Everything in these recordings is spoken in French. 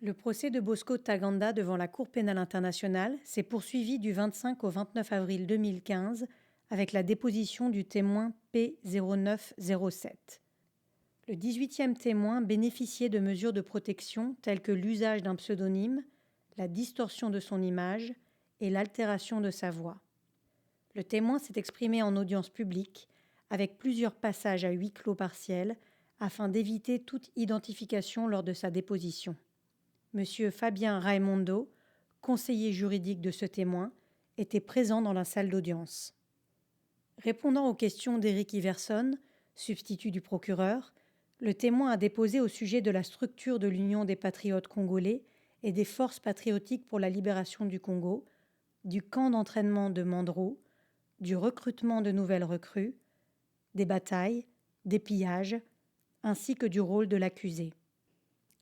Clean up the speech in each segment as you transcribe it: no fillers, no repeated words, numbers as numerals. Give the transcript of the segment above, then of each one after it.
Le procès de Bosco Ntaganda devant la Cour pénale internationale s'est poursuivi du 25 au 29 avril 2015 avec la déposition du témoin P0907. Le 18e témoin bénéficiait de mesures de protection telles que l'usage d'un pseudonyme, la distorsion de son image et l'altération de sa voix. Le témoin s'est exprimé en audience publique avec plusieurs passages à huis clos partiels afin d'éviter toute identification lors de sa déposition. Monsieur Fabien Raimondo, conseiller juridique de ce témoin, était présent dans la salle d'audience. Répondant aux questions d'Éric Iverson, substitut du procureur, le témoin a déposé au sujet de la structure de l'Union des patriotes congolais et des forces patriotiques pour la libération du Congo, du camp d'entraînement de Mandro, du recrutement de nouvelles recrues, des batailles, des pillages, ainsi que du rôle de l'accusé.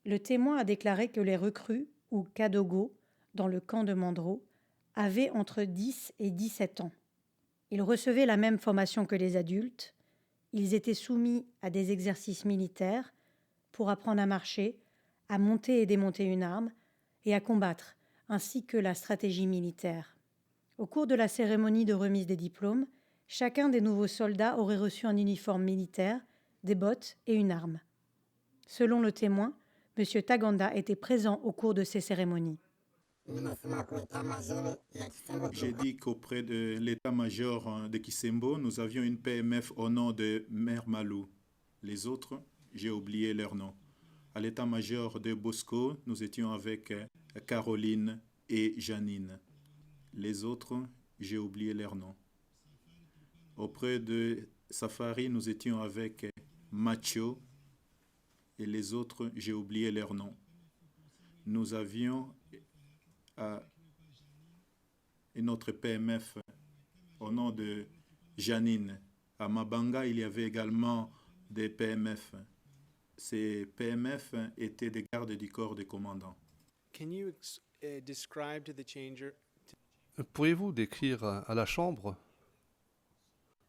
Le témoin a déclaré que les recrues, ou Kadogo, dans le camp de Mandro, avaient entre 10 et 17 ans. Ils recevaient la même formation que les adultes, ils étaient soumis à des exercices militaires pour apprendre à marcher, à monter et démonter une arme et à combattre, ainsi que la stratégie militaire. Au cours de la cérémonie de remise des diplômes, chacun des nouveaux soldats aurait reçu un uniforme militaire, des bottes et une arme. Selon le témoin, M. Ntaganda était présent au cours de ces cérémonies. J'ai dit qu'auprès de l'état-major de Kisembo, nous avions une PMF au nom de Mère Malou. Les autres, j'ai oublié leur nom. À l'état-major de Bosco, nous étions avec Caroline et Janine. Les autres, j'ai oublié leur nom. Auprès de Safari, nous étions avec Macho et les autres, j'ai oublié leur nom. Nous avions une autre PMF au nom de Janine. À Mabanga, il y avait également des PMF. Ces PMF étaient des gardes du corps des commandants. Pourriez-vous décrire à la Chambre,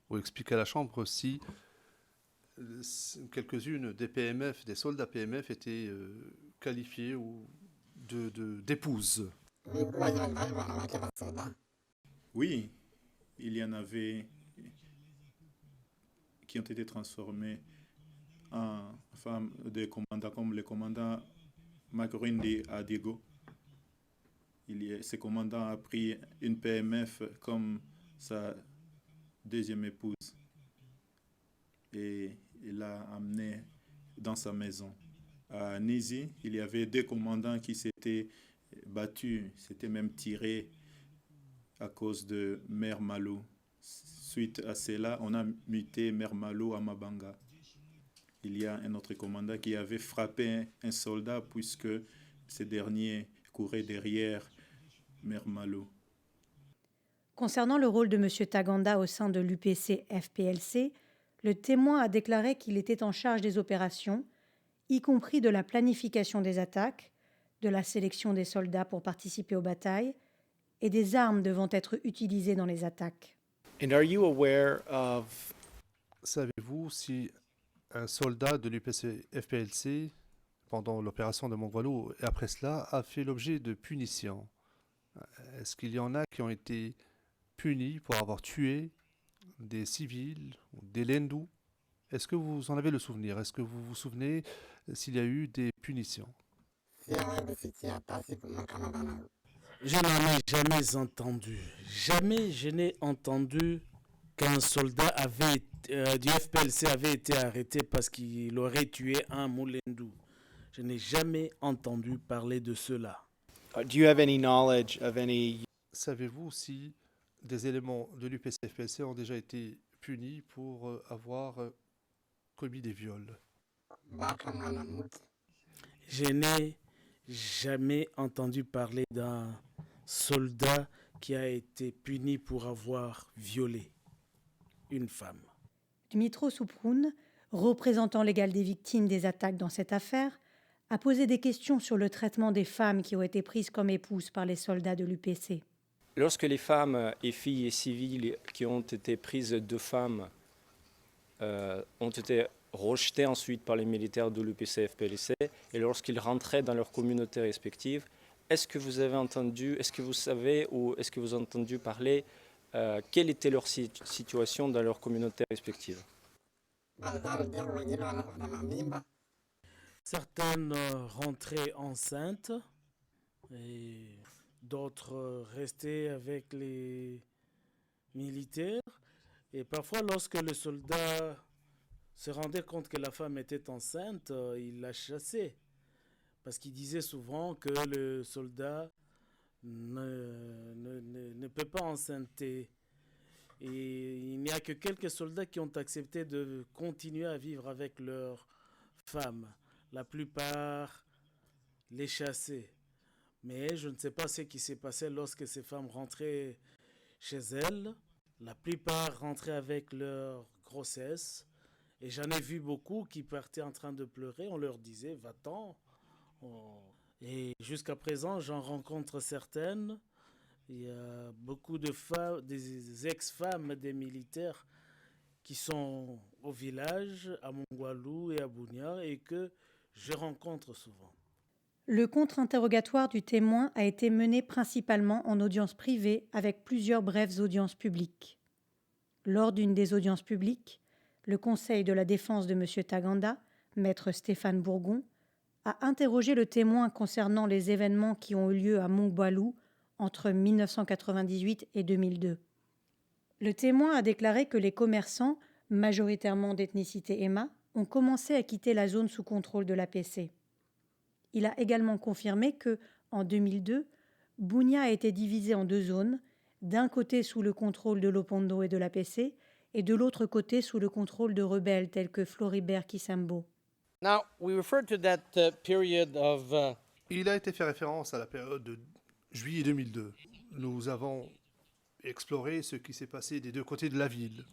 ou expliquer à la Chambre si quelques-unes des PMF, des soldats PMF étaient qualifiés ou d'épouses? Oui, il y en avait qui ont été transformés en femmes de commandants, comme le commandant Makurindi Adigo. Ce commandant a pris une PMF comme sa deuxième épouse et il l'a amenée dans sa maison. À Nizi, il y avait deux commandants qui s'étaient battus, s'étaient même tirés à cause de Mère Malou. Suite à cela, on a muté Mère Malou à Mabanga. Il y a un autre commandant qui avait frappé un soldat puisque ce dernier courait derrière Mère Malou. Concernant le rôle de M. Ntaganda au sein de l'UPC-FPLC, le témoin a déclaré qu'il était en charge des opérations, y compris de la planification des attaques, de la sélection des soldats pour participer aux batailles et des armes devant être utilisées dans les attaques. Savez-vous si un soldat de l'UPC-FPLC, pendant l'opération de Mongolo et après cela, a fait l'objet de punitions? Est-ce qu'il y en a qui ont été punis pour avoir tué des civils, des Lendou? Est-ce que vous en avez le souvenir? Est-ce que vous vous souvenez s'il y a eu des punitions? Je n'en ai jamais entendu. Jamais je n'ai entendu qu'un soldat du FPLC avait été arrêté parce qu'il aurait tué un Moulendou. Je n'ai jamais entendu parler de cela. Do you have any knowledge of any... Savez-vous si des éléments de l'UPC-FPLC ont déjà été punis pour avoir commis des viols? Je n'ai jamais entendu parler d'un soldat qui a été puni pour avoir violé une femme. Dmitro Souproun, représentant légal des victimes des attaques dans cette affaire, a posé des questions sur le traitement des femmes qui ont été prises comme épouses par les soldats de l'UPC. Lorsque les femmes et filles civiles qui ont été prises de femmes ont été rejetés ensuite par les militaires de l'UPC-FPLC et lorsqu'ils rentraient dans leurs communautés respectives. Est-ce que vous avez entendu, est-ce que vous savez ou est-ce que vous avez entendu parler quelle était leur situation dans leurs communautés respectives? Certaines rentraient enceintes et d'autres restaient avec les militaires. Et parfois, lorsque le soldat se rendait compte que la femme était enceinte, il la chassait. Parce qu'il disait souvent que le soldat ne peut pas enceinter. Et il n'y a que quelques soldats qui ont accepté de continuer à vivre avec leurs femmes. La plupart les chassaient. Mais je ne sais pas ce qui s'est passé lorsque ces femmes rentraient chez elles. La plupart rentraient avec leur grossesse. Et j'en ai vu beaucoup qui partaient en train de pleurer. On leur disait, va-t'en. Et jusqu'à présent, j'en rencontre certaines. Il y a beaucoup de femmes, des ex-femmes des militaires qui sont au village, à Mongwalou et à Bunia, et que je rencontre souvent. Le contre-interrogatoire du témoin a été mené principalement en audience privée avec plusieurs brèves audiences publiques. Lors d'une des audiences publiques, le Conseil de la défense de M. Taganda, maître Stéphane Bourgon, a interrogé le témoin concernant les événements qui ont eu lieu à Mongwalou entre 1998 et 2002. Le témoin a déclaré que les commerçants, majoritairement d'ethnicité Emma, ont commencé à quitter la zone sous contrôle de l'APC. Il a également confirmé que, en 2002, Bunia a été divisée en deux zones, d'un côté sous le contrôle de l'Opondo et de l'APC, et de l'autre côté sous le contrôle de rebelles tels que Floribert Kisambo. Now, we refer to that period of Il a été fait référence à la période de juillet 2002. Nous avons exploré ce qui s'est passé des deux côtés de la ville.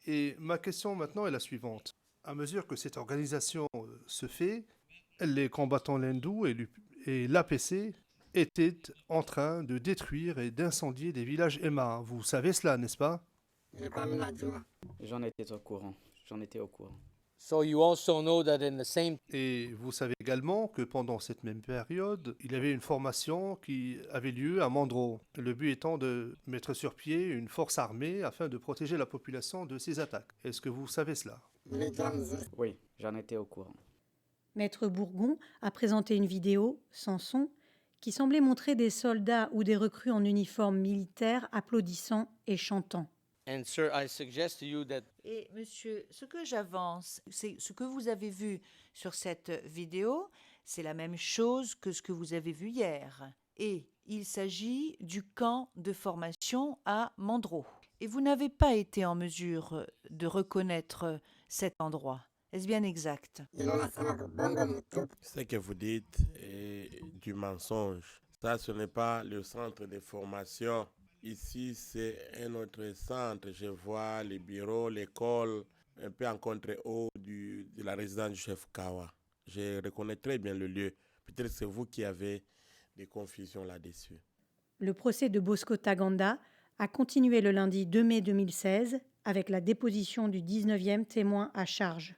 Et ma question maintenant est la suivante. À mesure que cette organisation se fait, les combattants lindous et l'APC étaient en train de détruire et d'incendier des villages Emma. Vous savez cela, n'est-ce pas? J'en étais au courant. so you also know that in the same Et vous savez également que pendant cette même période, il y avait une formation qui avait lieu à Mandro. Le but étant de mettre sur pied une force armée afin de protéger la population de ces attaques. Est-ce que vous savez cela? Oui, j'en étais au courant. Maître Bourgon a présenté une vidéo, sans son, qui semblait montrer des soldats ou des recrues en uniforme militaire applaudissant et chantant. and sir, I suggest to you that Et monsieur, ce que j'avance, c'est ce que vous avez vu sur cette vidéo, c'est la même chose que ce que vous avez vu hier. Et il s'agit du camp de formation à Mandro. Et vous n'avez pas été en mesure de reconnaître cet endroit. Est-ce bien exact? Ce que vous dites est du mensonge. Ça, ce n'est pas le centre de formation. Ici, c'est un autre centre. Je vois les bureaux, l'école, un peu en contre-haut de la résidence du chef Kawa. Je reconnais très bien le lieu. Peut-être que c'est vous qui avez des confusions là-dessus. Le procès de Bosco Taganda a continué le lundi 2 mai 2016 avec la déposition du 19e témoin à charge.